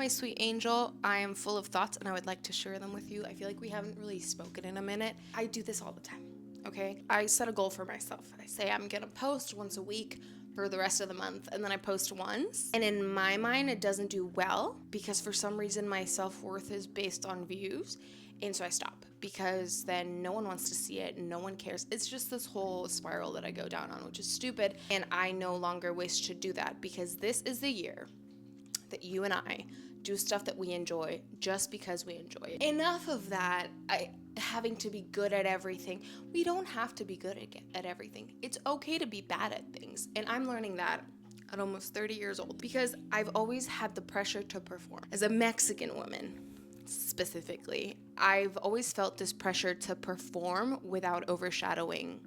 my sweet angel. I am full of thoughts and I would like to share them with you. I feel like we haven't really spoken in a minute. I do this all the time, okay? I set a goal for myself. I say I'm gonna post once a week for the rest of the month, and then I post once. And in my mind, it doesn't do well because for some reason my self-worth is based on views. And so I stop because then no one wants to see it and no one cares. It's just this whole spiral that I go down on, which is stupid. And I no longer wish to do that because this is the year that you and I do stuff that we enjoy just because we enjoy it. Enough of that, having to be good at everything. We don't have to be good at everything. It's okay to be bad at things. And I'm learning that at almost 30 years old because I've always had the pressure to perform. As a Mexican woman, specifically, I've always felt this pressure to perform without overshadowing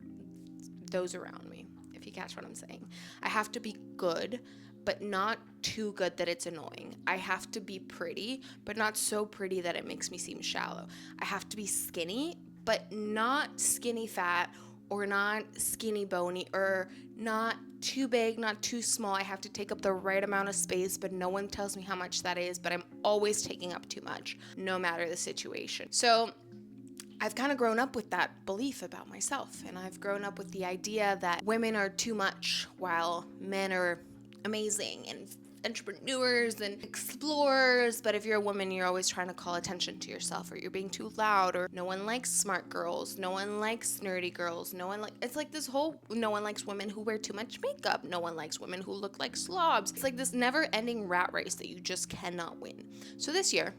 those around me, if you catch what I'm saying. I have to be good, but not too good that it's annoying. I have to be pretty, but not so pretty that it makes me seem shallow. I have to be skinny, but not skinny fat or not skinny bony or not too big, not too small. I have to take up the right amount of space, but no one tells me how much that is, but I'm always taking up too much, no matter the situation. So I've kind of grown up with that belief about myself, and I've grown up with the idea that women are too much while men are amazing and entrepreneurs and explorers. But if you're a woman, you're always trying to call attention to yourself, or you're being too loud, or no one likes smart girls, no one likes nerdy girls, it's like this whole no one likes women who wear too much makeup, no one likes women who look like slobs. It's like this never-ending rat race that you just cannot win. So this year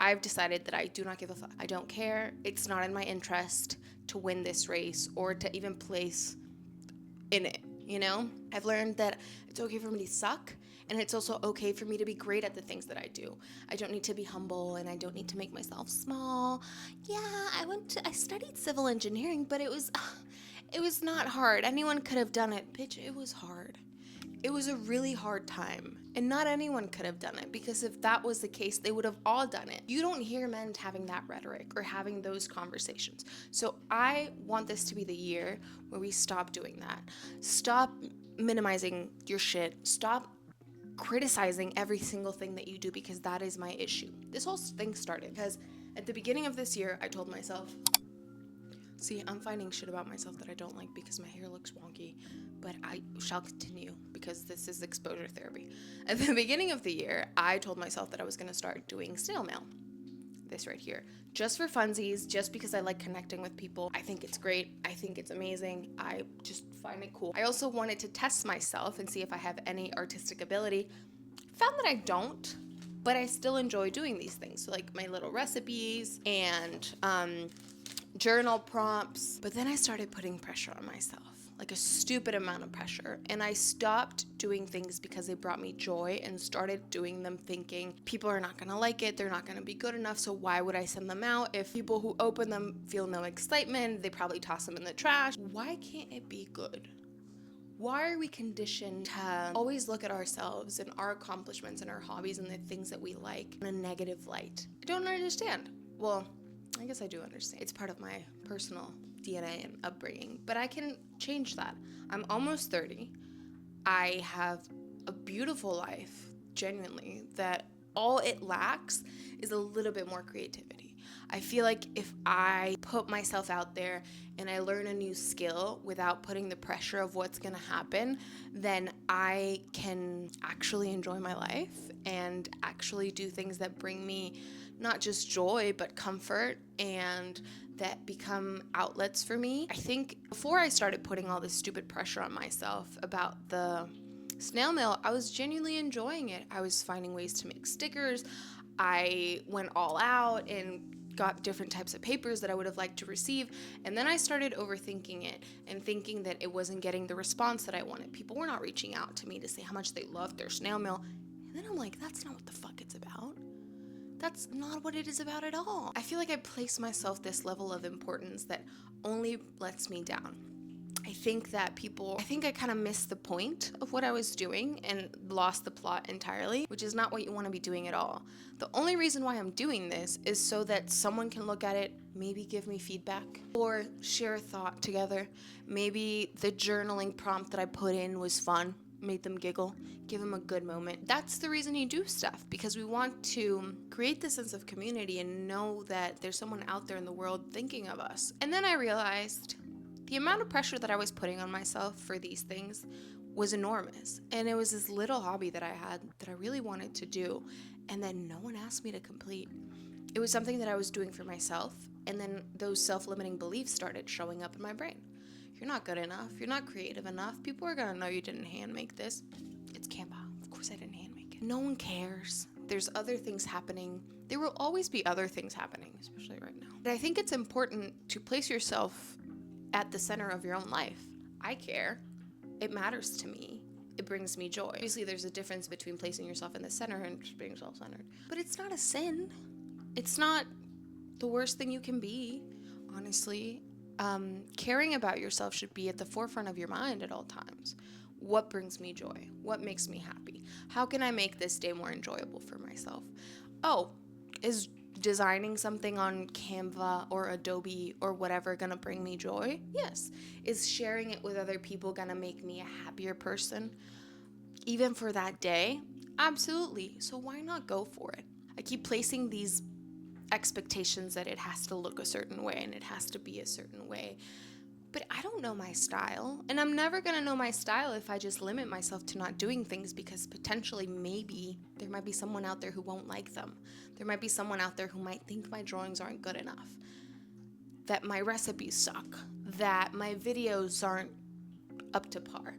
I've decided that I do not give a fuck. I don't care. It's not in my interest to win this race or to even place in it. You know, I've learned that it's okay for me to suck, and it's also okay for me to be great at the things that I do. I don't need to be humble, and I don't need to make myself small. Yeah, I studied civil engineering, but it was not hard. Anyone could have done it. Bitch, it was hard. It was a really hard time, and not anyone could have done it, because if that was the case, they would have all done it. You don't hear men having that rhetoric or having those conversations. So I want this to be the year where we stop doing that. Stop minimizing your shit. Stop criticizing every single thing that you do, because that is my issue. This whole thing started because at the beginning of this year, I told myself, see, I'm finding shit about myself that I don't like because my hair looks wonky, but I shall continue because this is exposure therapy. At the beginning of the year, I told myself that I was going to start doing snail mail. This right here. Just for funsies, just because I like connecting with people. I think it's great. I think it's amazing. I just find it cool. I also wanted to test myself and see if I have any artistic ability. Found that I don't, but I still enjoy doing these things. So like my little recipes and journal prompts. But then I started putting pressure on myself, like a stupid amount of pressure. And I stopped doing things because they brought me joy and started doing them thinking people are not gonna like it, they're not gonna be good enough, so why would I send them out? If people who open them feel no excitement, they probably toss them in the trash. Why can't it be good? Why are we conditioned to always look at ourselves and our accomplishments and our hobbies and the things that we like in a negative light? I don't understand. Well, I guess I do understand. It's part of my personal DNA and upbringing, but I can change that. I'm almost 30. I have a beautiful life, genuinely, that all it lacks is a little bit more creativity. I feel like if I put myself out there and I learn a new skill without putting the pressure of what's gonna happen, then I can actually enjoy my life and actually do things that bring me not just joy, but comfort, and that become outlets for me. I think before I started putting all this stupid pressure on myself about the snail mail, I was genuinely enjoying it. I was finding ways to make stickers. I went all out and got different types of papers that I would have liked to receive. And then I started overthinking it and thinking that it wasn't getting the response that I wanted. People were not reaching out to me to say how much they loved their snail mail. And then I'm like, that's not what the fuck it's about. That's not what it is about at all. I feel like I place myself this level of importance that only lets me down. I think I kind of missed the point of what I was doing and lost the plot entirely, which is not what you want to be doing at all. The only reason why I'm doing this is so that someone can look at it, maybe give me feedback, or share a thought together. Maybe the journaling prompt that I put in was fun. made them giggle, give them a good moment. That's the reason you do stuff, because we want to create this sense of community and know that there's someone out there in the world thinking of us. And then I realized the amount of pressure that I was putting on myself for these things was enormous. And it was this little hobby that I had that I really wanted to do, and then no one asked me to complete. It was something that I was doing for myself, and then those self-limiting beliefs started showing up in my brain. You're not good enough. You're not creative enough. People are going to know you didn't hand make this. It's Canva. Of course I didn't hand make it. No one cares. There's other things happening. There will always be other things happening, especially right now. But I think it's important to place yourself at the center of your own life. I care. It matters to me. It brings me joy. Obviously, there's a difference between placing yourself in the center and just being self-centered. But it's not a sin. It's not the worst thing you can be, honestly. Caring about yourself should be at the forefront of your mind at all times. What brings me joy? What makes me happy? How can I make this day more enjoyable for myself? Oh, is designing something on Canva or Adobe or whatever gonna bring me joy? Yes. Is sharing it with other people gonna make me a happier person, even for that day? Absolutely. So why not go for it? I keep placing these expectations that it has to look a certain way and it has to be a certain way. But I don't know my style, and I'm never gonna know my style if I just limit myself to not doing things, because potentially maybe there might be someone out there who won't like them. There might be someone out there who might think my drawings aren't good enough, that my recipes suck, that my videos aren't up to par.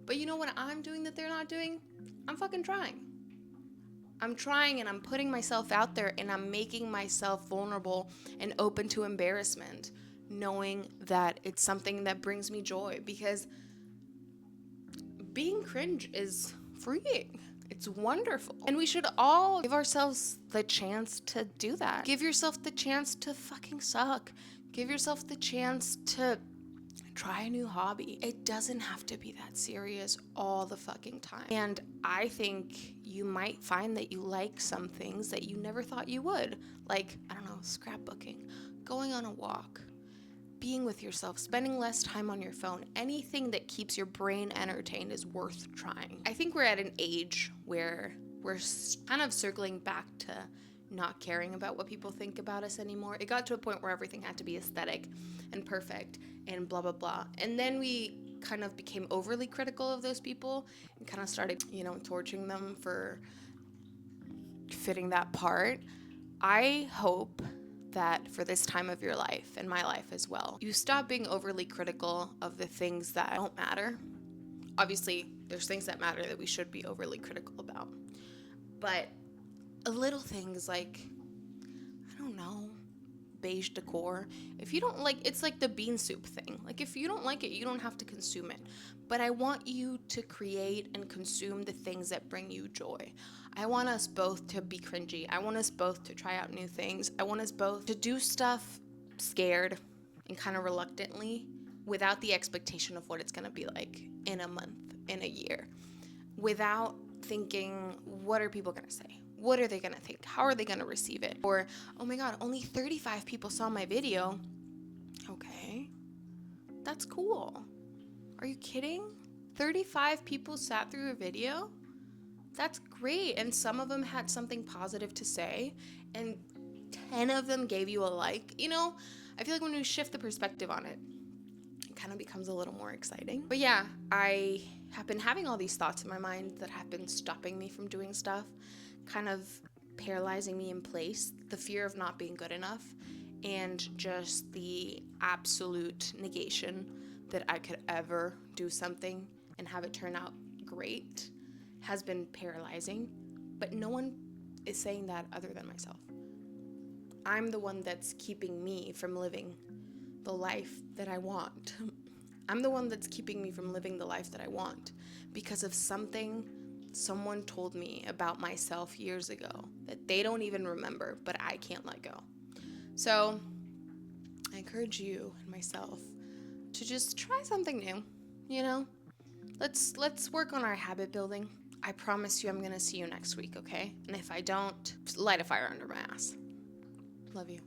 But you know what I'm doing that they're not doing? I'm fucking trying. I'm trying, and I'm putting myself out there, and I'm making myself vulnerable and open to embarrassment, knowing that it's something that brings me joy, because being cringe is freeing. It's wonderful. And we should all give ourselves the chance to do that. Give yourself the chance to fucking suck. Give yourself the chance to try a new hobby. It doesn't have to be that serious all the fucking time. And I think you might find that you like some things that you never thought you would. Like, I don't know, scrapbooking, going on a walk, being with yourself, spending less time on your phone. Anything that keeps your brain entertained is worth trying. I think we're at an age where we're kind of circling back to not caring about what people think about us anymore. It got to a point where everything had to be aesthetic and perfect and blah, blah, blah. And then we kind of became overly critical of those people and kind of started, torching them for fitting that part. I hope that for this time of your life, and my life as well, you stop being overly critical of the things that don't matter. Obviously, there's things that matter that we should be overly critical about. But little things like, I don't know, beige decor. If you don't like, it's like the bean soup thing. Like, if you don't like it, you don't have to consume it. But I want you to create and consume the things that bring you joy. I want us both to be cringy. I want us both to try out new things. I want us both to do stuff scared and kind of reluctantly, without the expectation of what it's gonna be like in a month, in a year. Without thinking, what are people gonna say? What are they gonna think? How are they gonna receive it? Or, oh my God, only 35 people saw my video. Okay, that's cool. Are you kidding? 35 people sat through a video? That's great. And some of them had something positive to say, and 10 of them gave you a like. I feel like when we shift the perspective on it, it kind of becomes a little more exciting. But yeah, I have been having all these thoughts in my mind that have been stopping me from doing stuff, kind of paralyzing me in place. The fear of not being good enough, and just the absolute negation that I could ever do something and have it turn out great has been paralyzing. But no one is saying that other than myself. I'm the one that's keeping me from living the life that I want. I'm the one that's keeping me from living the life that I want because of something someone told me about myself years ago that they don't even remember, but I can't let go. So I encourage you and myself to just try something new. Let's work on our habit building. I promise you I'm gonna see you next week, okay? And if I don't, light a fire under my ass. Love you.